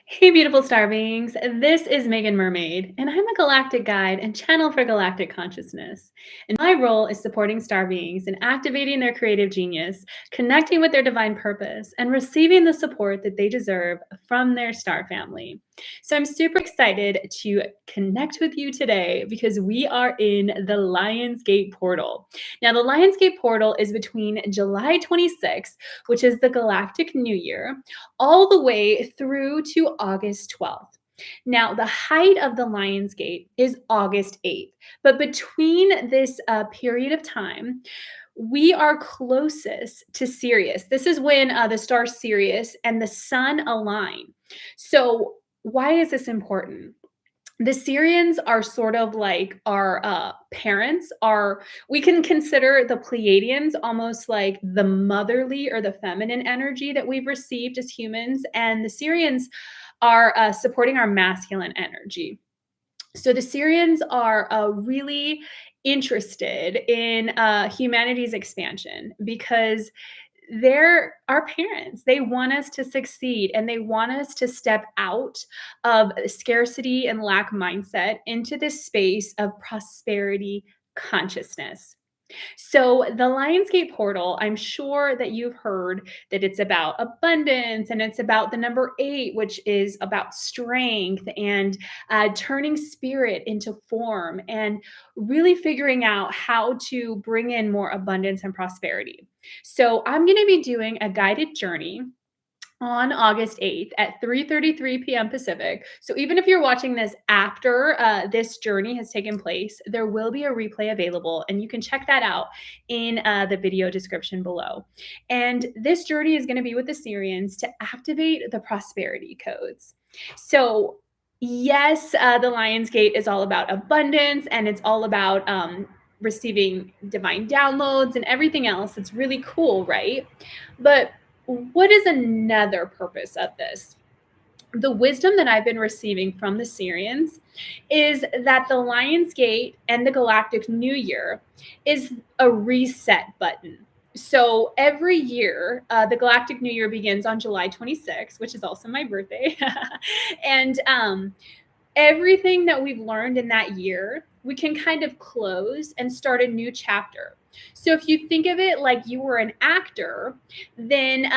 Hey, beautiful star beings. This is Megan Mermaid, and I'm a galactic guide and channel for galactic consciousness. And my role is supporting star beings in activating their creative genius, connecting with their divine purpose, and receiving the support that they deserve from their star family. So I'm super excited to connect with you today because we are in the Lionsgate portal. Now, the Lionsgate portal is between July 26th, which is the Galactic New Year, all the way through to August 12th. Now, the height of the Lionsgate is August 8th, but between this period of time, we are closest to Sirius. This is when the star Sirius and the sun align. So, why is this important? The Sirians are sort of like our parents. Are We can consider the Pleiadians almost like the motherly or the feminine energy that we've received as humans, and the Sirians are supporting our masculine energy. So the Syrians are really interested in humanity's expansion because they're our parents. They want us to succeed and they want us to step out of scarcity and lack mindset into this space of prosperity consciousness. So, the Lionsgate portal, I'm sure that you've heard that it's about abundance and it's about the number eight, which is about strength and turning spirit into form and really figuring out how to bring in more abundance and prosperity. So, I'm going to be doing a guided journey on August 8th at 3:33 p.m. Pacific. So even if you're watching this after this journey has taken place, there will be a replay available, and you can check that out in the video description below. And this journey is going to be with the Syrians to activate the prosperity codes. So yes, the Lion's Gate is all about abundance, and it's all about receiving divine downloads and everything else. It's really cool, right? But what is another purpose of this? The wisdom that I've been receiving from the Syrians is that the Lion's Gate and the Galactic New Year is a reset button. So every year, the Galactic New Year begins on July 26th, which is also my birthday. And everything that we've learned in that year, we can kind of close and start a new chapter. So if you think of it like you were an actor, then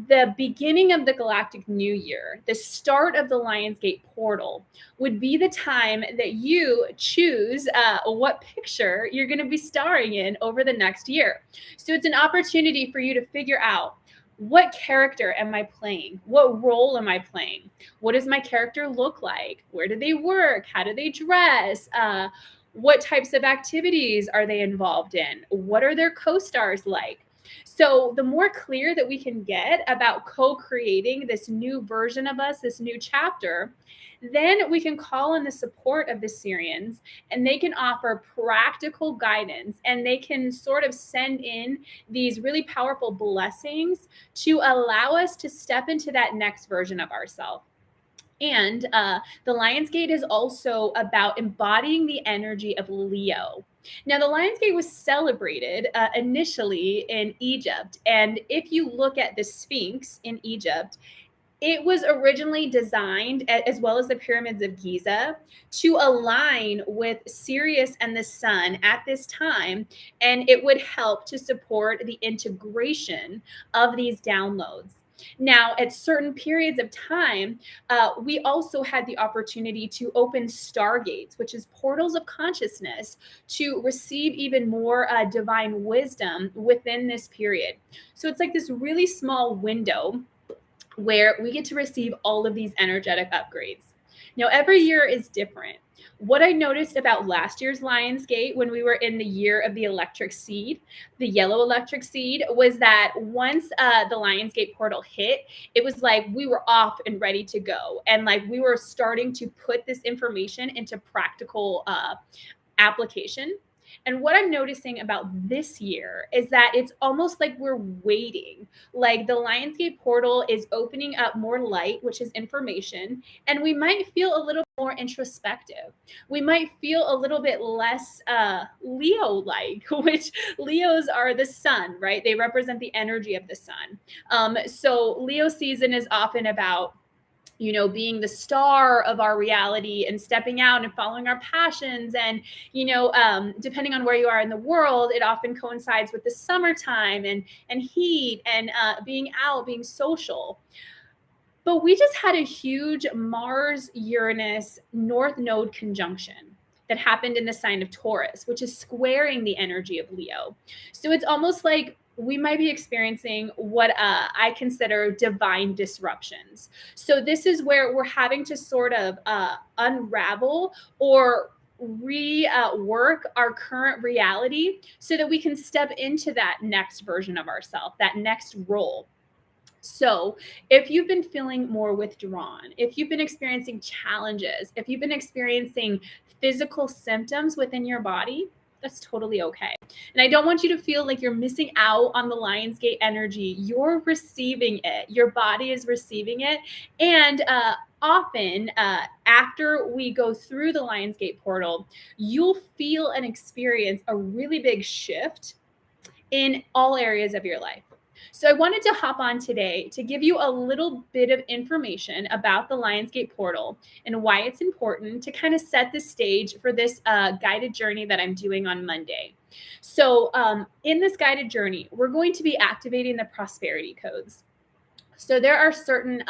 the beginning of the Galactic New Year, the start of the Lionsgate portal, would be the time that you choose what picture you're going to be starring in over the next year. So it's an opportunity for you to figure out, what character am I playing? What role am I playing? What does my character look like? Where do they work? How do they dress? What types of activities are they involved in? What are their co-stars like? So the more clear that we can get about co-creating this new version of us, this new chapter, then we can call on the support of the Syrians, and they can offer practical guidance, and they can sort of send in these really powerful blessings to allow us to step into that next version of ourselves. And the Lionsgate is also about embodying the energy of Leo. Now, the Lionsgate was celebrated initially in Egypt. And if you look at the Sphinx in Egypt, it was originally designed, as well as the pyramids of Giza, to align with Sirius and the sun at this time, and it would help to support the integration of these downloads. Now, at certain periods of time, we also had the opportunity to open stargates, which is portals of consciousness, to receive even more divine wisdom within this period. So it's like this really small window where we get to receive all of these energetic upgrades. Now, every year is different. What I noticed about last year's Lionsgate, when we were in the year of the electric seed, the yellow electric seed, was that once the Lionsgate portal hit, it was like we were off and ready to go. And like we were starting to put this information into practical application. And what I'm noticing about this year is that it's almost like we're waiting. Like the Lionsgate portal is opening up more light, which is information, and we might feel a little more introspective. We might feel a little bit less Leo like, which Leos are the sun, right? They represent the energy of the sun. So Leo season is often about being the star of our reality and stepping out and following our passions. And, depending on where you are in the world, it often coincides with the summertime and heat and being out, being social. But we just had a huge Mars Uranus North Node conjunction that happened in the sign of Taurus, which is squaring the energy of Leo. So it's almost like we might be experiencing what I consider divine disruptions. So this is where we're having to sort of unravel or rework our current reality so that we can step into that next version of ourselves, that next role. So, if you've been feeling more withdrawn, if you've been experiencing challenges, if you've been experiencing physical symptoms within your body, that's totally okay. And I don't want you to feel like you're missing out on the Lionsgate energy. You're receiving it, your body is receiving it. And often, after we go through the Lionsgate portal, you'll feel and experience a really big shift in all areas of your life. So I wanted to hop on today to give you a little bit of information about the Lionsgate portal and why it's important to kind of set the stage for this guided journey that I'm doing on Monday. So in this guided journey, we're going to be activating the prosperity codes. So there are certain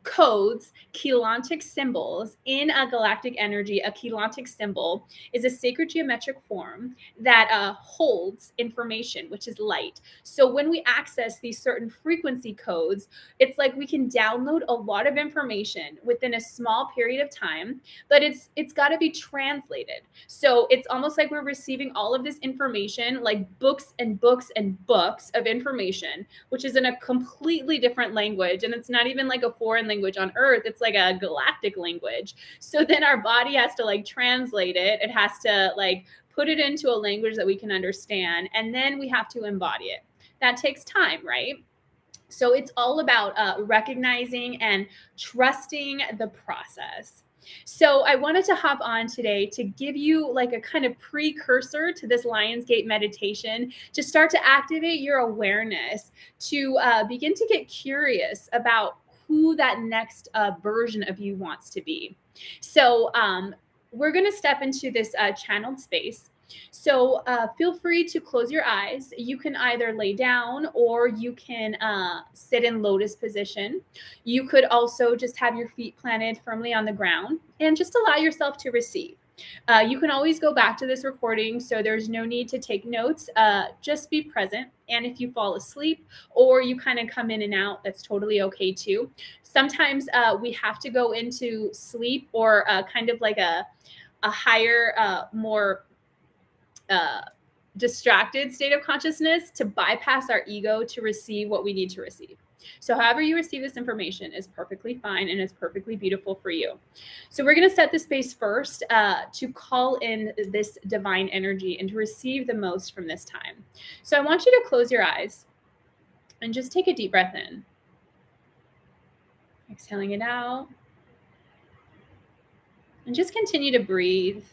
codes, chelantic symbols in a galactic energy. A chelantic symbol is a sacred geometric form that holds information, which is light. So when we access these certain frequency codes, it's like we can download a lot of information within a small period of time, but it's got to be translated. So it's almost like we're receiving all of this information, like books and books and books of information, which is in a completely different language. And it's not even like a foreign language on Earth, it's like a galactic language. So then our body has to like translate it. It has to like put it into a language that we can understand. And then we have to embody it. That takes time, right? So it's all about recognizing and trusting the process. So I wanted to hop on today to give you like a kind of precursor to this Lionsgate meditation to start to activate your awareness, to begin to get curious about who that next version of you wants to be. So we're going to step into this channeled space. So feel free to close your eyes. You can either lay down or you can sit in lotus position. You could also just have your feet planted firmly on the ground and just allow yourself to receive. You can always go back to this recording, so there's no need to take notes. Just be present. And if you fall asleep or you kind of come in and out, that's totally okay too. Sometimes we have to go into sleep or kind of like a higher, more distracted state of consciousness to bypass our ego to receive what we need to receive. So however you receive this information is perfectly fine and is perfectly beautiful for you. So we're going to set the space first to call in this divine energy and to receive the most from this time. So I want you to close your eyes and just take a deep breath in. Exhaling it out. And just continue to breathe.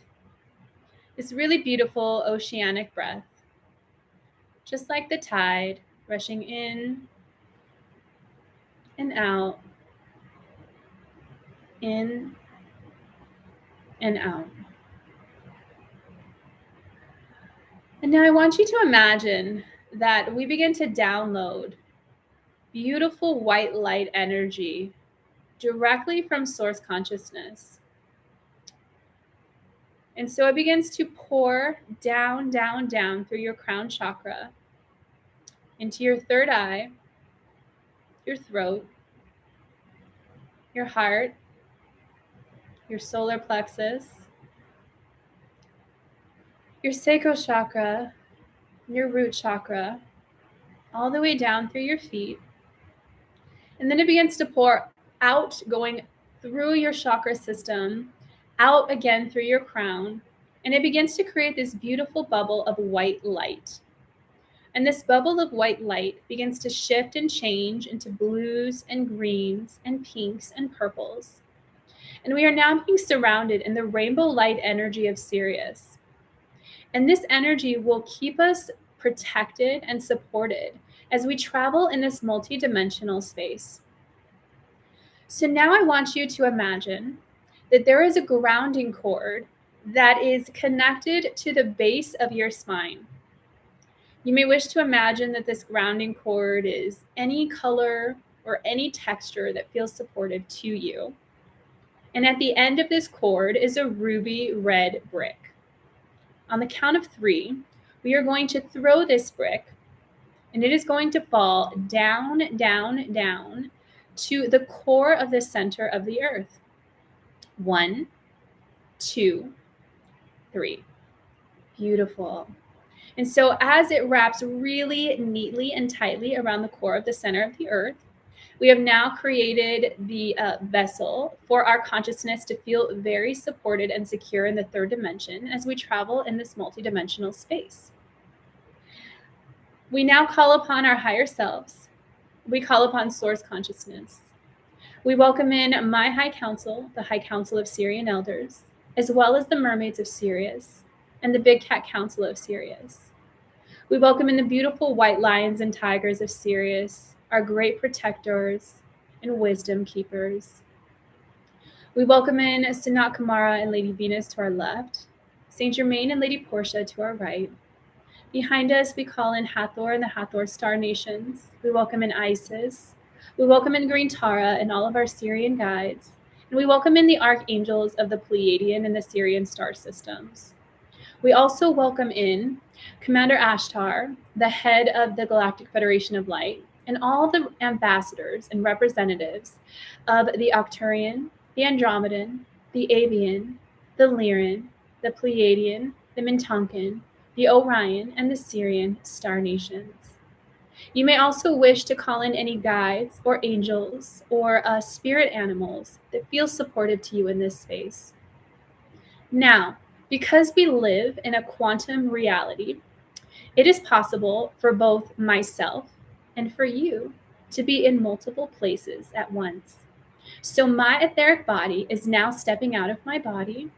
This really beautiful oceanic breath, just like the tide rushing in and out, in and out. And now I want you to imagine that we begin to download beautiful white light energy directly from source consciousness. And so it begins to pour down, down, down through your crown chakra, into your third eye, your throat, your heart, your solar plexus, your sacral chakra, your root chakra, all the way down through your feet. And then it begins to pour out, going through your chakra system, out again through your crown, and it begins to create this beautiful bubble of white light. And this bubble of white light begins to shift and change into blues and greens and pinks and purples. And we are now being surrounded in the rainbow light energy of Sirius. And this energy will keep us protected and supported as we travel in this multidimensional space. So now I want you to imagine that there is a grounding cord that is connected to the base of your spine. You may wish to imagine that this grounding cord is any color or any texture that feels supportive to you. And at the end of this cord is a ruby red brick. On the count of 3, we are going to throw this brick, and it is going to fall down, down, down to the core of the center of the earth. 1, 2, 3. Beautiful. And so as it wraps really neatly and tightly around the core of the center of the earth, we have now created the vessel for our consciousness to feel very supported and secure in the 3rd dimension as we travel in this multidimensional space. We now call upon our higher selves. We call upon source consciousness. We welcome in my High Council, the High Council of Sirian Elders, as well as the Mermaids of Sirius and the Big Cat Council of Sirius. We welcome in the beautiful white lions and tigers of Sirius, our great protectors and wisdom keepers. We welcome in Sanat Kumara and Lady Venus to our left, Saint Germain and Lady Portia to our right. Behind us, we call in Hathor and the Hathor Star Nations. We welcome in Isis. We welcome in Green Tara and all of our Sirian guides. And we welcome in the archangels of the Pleiadian and the Sirian star systems. We also welcome in Commander Ashtar, the head of the Galactic Federation of Light, and all the ambassadors and representatives of the Arcturian, the Andromedan, the Avian, the Lyran, the Pleiadian, the Mintunkan, the Orion, and the Sirian star nations. You may also wish to call in any guides or angels or spirit animals that feel supportive to you in this space. Now, because we live in a quantum reality, it is possible for both myself and for you to be in multiple places at once. So my etheric body is now stepping out of my body,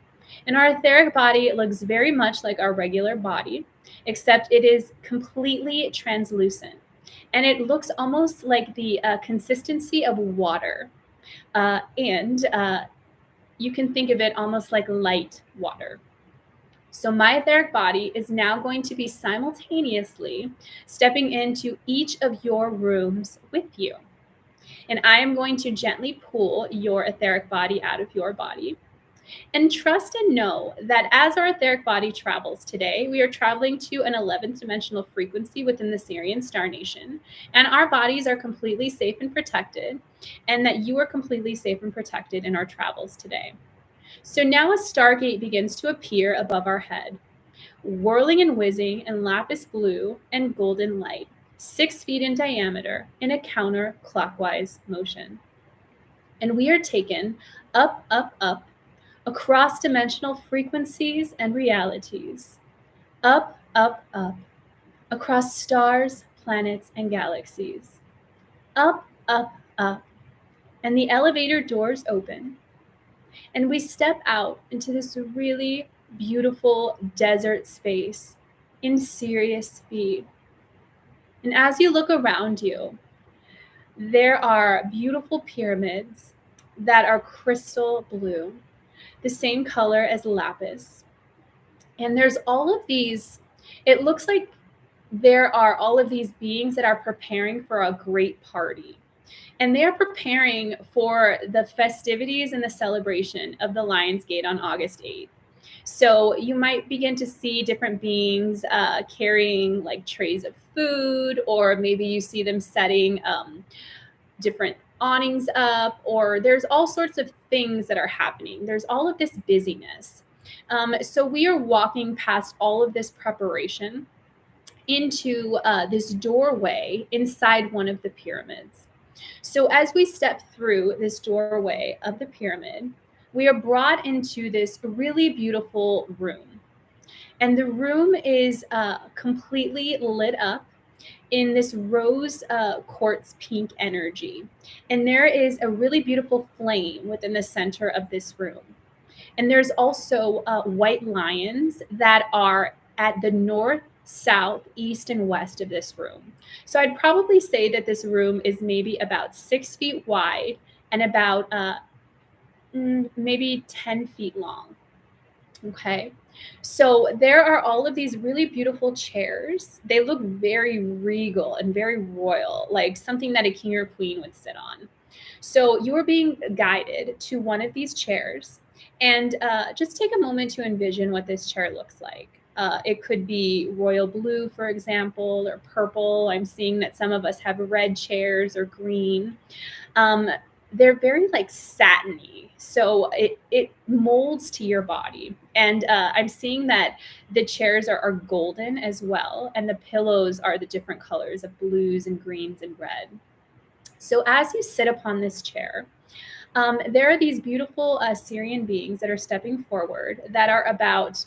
and our etheric body looks very much like our regular body, except it is completely translucent. And it looks almost like the consistency of water. And you can think of it almost like light water. So my etheric body is now going to be simultaneously stepping into each of your rooms with you. And I am going to gently pull your etheric body out of your body. And trust and know that as our etheric body travels today, we are traveling to an 11th dimensional frequency within the Sirian Star Nation. And our bodies are completely safe and protected, and that you are completely safe and protected in our travels today. So now a stargate begins to appear above our head, whirling and whizzing in lapis blue and golden light, 6 feet in diameter in a counterclockwise motion. And we are taken up, up, up, across dimensional frequencies and realities, up, up, up, across stars, planets, and galaxies, up, up, up, and the elevator doors open, and we step out into this really beautiful desert space in Sirius speed. And as you look around you, there are beautiful pyramids that are crystal blue, the same color as lapis. And there's all of these, it looks like there are all of these beings that are preparing for a great party. And they're preparing for the festivities and the celebration of the Lion's Gate on August 8th. So you might begin to see different beings carrying like trays of food, or maybe you see them setting different awnings up, or there's all sorts of things that are happening. There's all of this busyness. So we are walking past all of this preparation into this doorway inside one of the pyramids. So as we step through this doorway of the pyramid, we are brought into this really beautiful room. And the room is completely lit up in this rose quartz pink energy. And there is a really beautiful flame within the center of this room. And there's also white lions that are at the north, south, east, and west of this room. So I'd probably say that this room is maybe about 6 feet wide and about maybe 10 feet long. Okay. So there are all of these really beautiful chairs. They look very regal and very royal, like something that a king or queen would sit on. So you are being guided to one of these chairs, and just take a moment to envision what this chair looks like. It could be royal blue, for example, or purple. I'm seeing that some of us have red chairs or green. Um, they're very like satiny, so it molds to your body. And I'm seeing that the chairs are golden as well, and the pillows are the different colors of blues and greens and red. So as you sit upon this chair, there are these beautiful Syrian beings that are stepping forward that are about,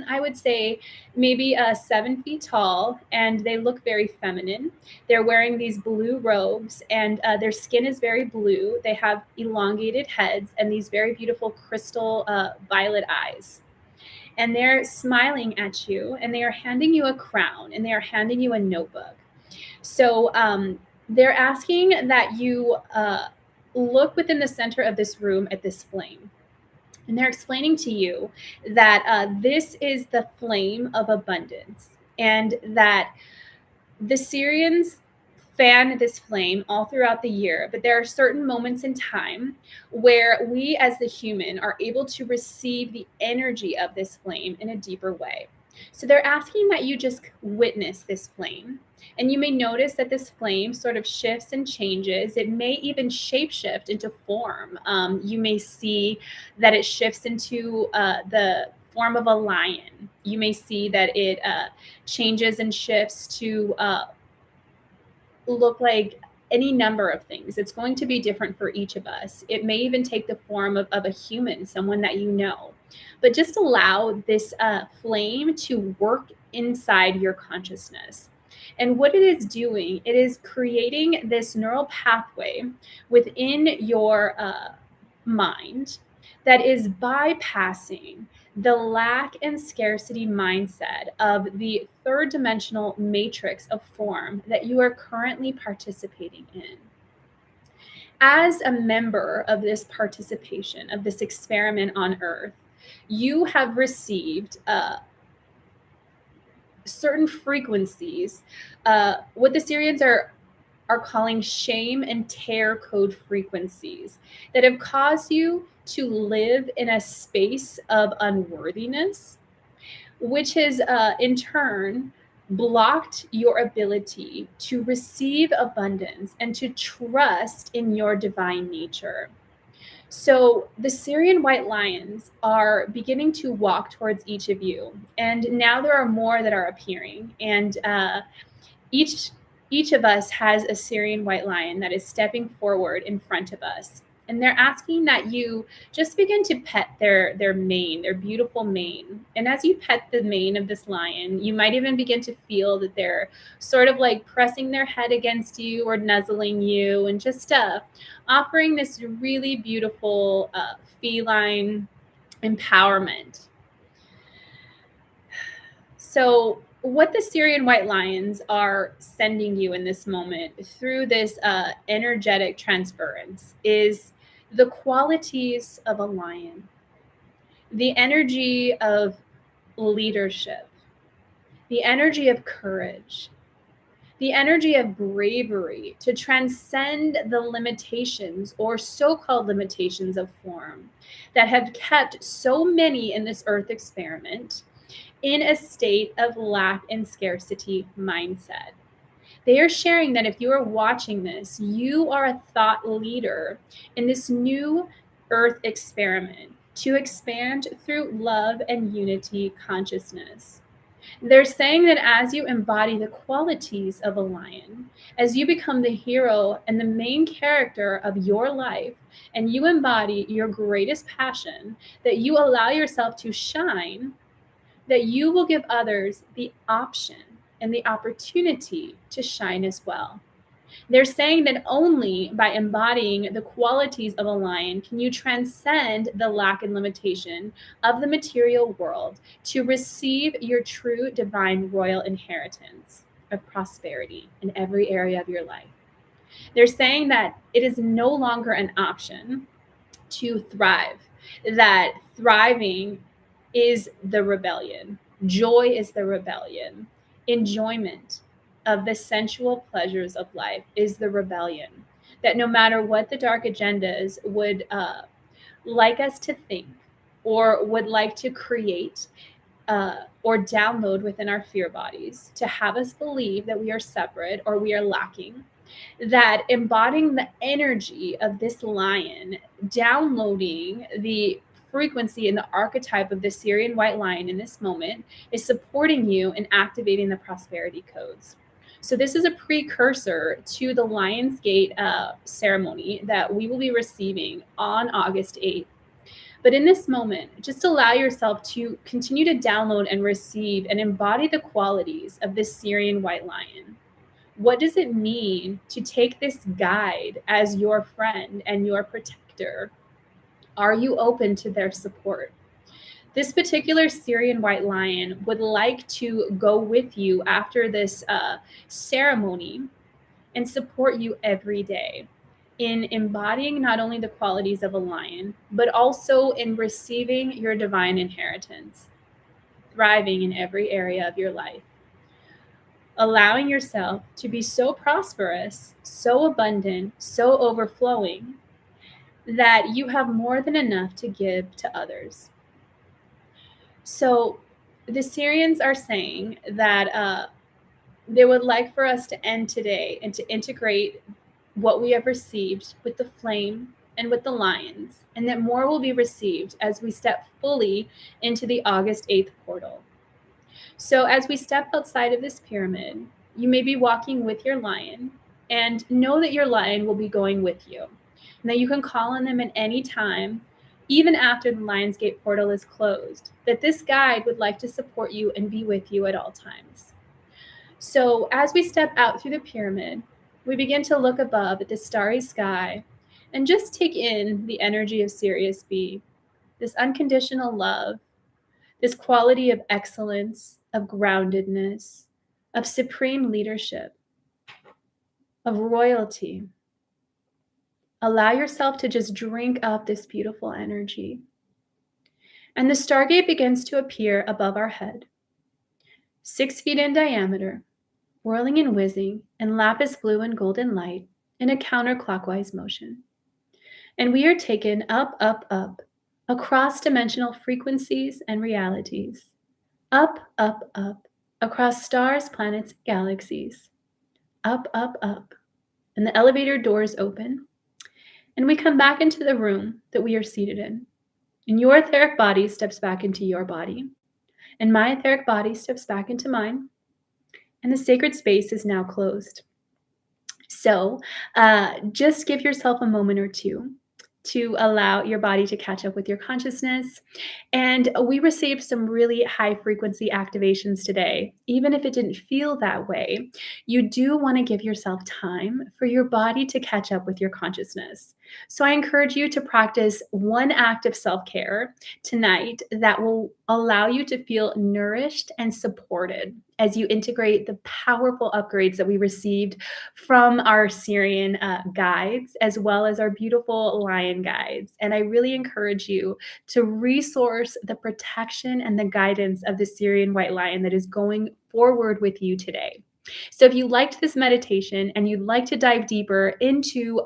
I would say, maybe 7 feet tall, and they look very feminine. They're wearing these blue robes, and their skin is very blue. They have elongated heads and these very beautiful crystal violet eyes. And they're smiling at you, and they are handing you a crown, and they are handing you a notebook. So they're asking that you look within the center of this room at this flame. And they're explaining to you that this is the flame of abundance, and that the Syrians fan this flame all throughout the year, but there are certain moments in time where we as the human are able to receive the energy of this flame in a deeper way. So they're asking that you just witness this flame. And you may notice that this flame sort of shifts and changes. It may even shapeshift into form. You may see that it shifts into the form of a lion. You may see that it changes and shifts to look like any number of things. It's going to be different for each of us. It may even take the form of a human, someone that you know. But just allow this flame to work inside your consciousness. And what it is doing, it is creating this neural pathway within your mind that is bypassing the lack and scarcity mindset of the third dimensional matrix of form that you are currently participating in. As a member of this participation, of this experiment on Earth, you have received certain frequencies, what the Syrians are calling shame and terror code frequencies that have caused you to live in a space of unworthiness, which has in turn blocked your ability to receive abundance and to trust in your divine nature. So the Syrian white lions are beginning to walk towards each of you, and now there are more that are appearing. And each each of us has a Syrian white lion that is stepping forward in front of us. And they're asking that you just begin to pet their mane, their beautiful mane. And as you pet the mane of this lion, you might even begin to feel that they're sort of like pressing their head against you or nuzzling you, and just offering this really beautiful feline empowerment. So, what the Syrian white lions are sending you in this moment through this energetic transference is the qualities of a lion, the energy of leadership, the energy of courage, the energy of bravery to transcend the limitations or so called limitations of form that have kept so many in this earth experiment in a state of lack and scarcity mindset. They are sharing that if you are watching this, you are a thought leader in this new earth experiment to expand through love and unity consciousness. They're saying that as you embody the qualities of a lion, as you become the hero and the main character of your life, and you embody your greatest passion, that you allow yourself to shine, that you will give others the option and the opportunity to shine as well. They're saying that only by embodying the qualities of a lion can you transcend the lack and limitation of the material world to receive your true divine royal inheritance of prosperity in every area of your life. They're saying that it is no longer an option to thrive, that thriving is the rebellion, joy is the rebellion, enjoyment of the sensual pleasures of life is the rebellion. That no matter what the dark agendas would like us to think or would like to create or download within our fear bodies to have us believe that we are separate or we are lacking, that embodying the energy of this lion, downloading the frequency and the archetype of the Syrian white lion in this moment is supporting you in activating the prosperity codes. So this is a precursor to the Lionsgate ceremony that we will be receiving on August 8th. But in this moment, just allow yourself to continue to download and receive and embody the qualities of this Syrian white lion. What does it mean to take this guide as your friend and your protector? Are you open to their support? This particular Syrian white lion would like to go with you after this ceremony and support you every day in embodying not only the qualities of a lion, but also in receiving your divine inheritance, thriving in every area of your life, allowing yourself to be so prosperous, so abundant, so overflowing that you have more than enough to give to others. So the Syrians are saying that they would like for us to end today and to integrate what we have received with the flame and with the lions, and that more will be received as we step fully into the August 8th portal. So as we step outside of this pyramid, you may be walking with your lion, and know that your lion will be going with you, and that you can call on them at any time, even after the Lionsgate portal is closed, that this guide would like to support you and be with you at all times. So as we step out through the pyramid, we begin to look above at the starry sky and just take in the energy of Sirius B, this unconditional love, this quality of excellence, of groundedness, of supreme leadership, of royalty. Allow yourself to just drink up this beautiful energy. And the stargate begins to appear above our head, 6 feet in diameter, whirling and whizzing in lapis blue and golden light in a counterclockwise motion. And we are taken up, up, up, across dimensional frequencies and realities, up, up, up, across stars, planets, galaxies, up, and the elevator doors open, and we come back into the room that we are seated in. And your etheric body steps back into your body, and my etheric body steps back into mine, and the sacred space is now closed. So just give yourself a moment or two to allow your body to catch up with your consciousness. And we received some really high frequency activations today. Even if it didn't feel that way, you do want to give yourself time for your body to catch up with your consciousness. So I encourage you to practice one act of self-care tonight that will allow you to feel nourished and supported as you integrate the powerful upgrades that we received from our Syrian guides, as well as our beautiful lion guides. And I really encourage you to resource the protection and the guidance of the Syrian white lion that is going forward with you today. So if you liked this meditation and you'd like to dive deeper into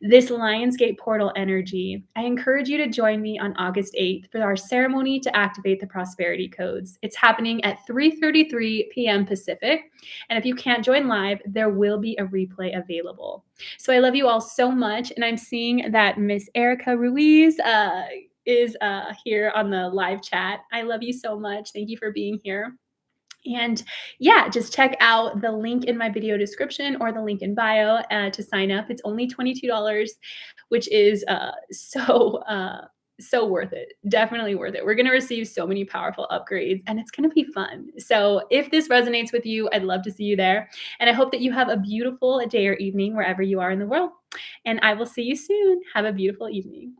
this Lionsgate portal energy, I encourage you to join me on August 8th for our ceremony to activate the prosperity codes. It's happening at 3:33 p.m. Pacific. And if you can't join live, there will be a replay available. So I love you all so much. And I'm seeing that Miss Erica Ruiz is here on the live chat. I love you so much. Thank you for being here. And yeah, just check out the link in my video description or the link in bio to sign up. It's only $22, which is so worth it. Definitely worth it. We're going to receive so many powerful upgrades and it's going to be fun. So if this resonates with you, I'd love to see you there. And I hope that you have a beautiful day or evening wherever you are in the world. And I will see you soon. Have a beautiful evening.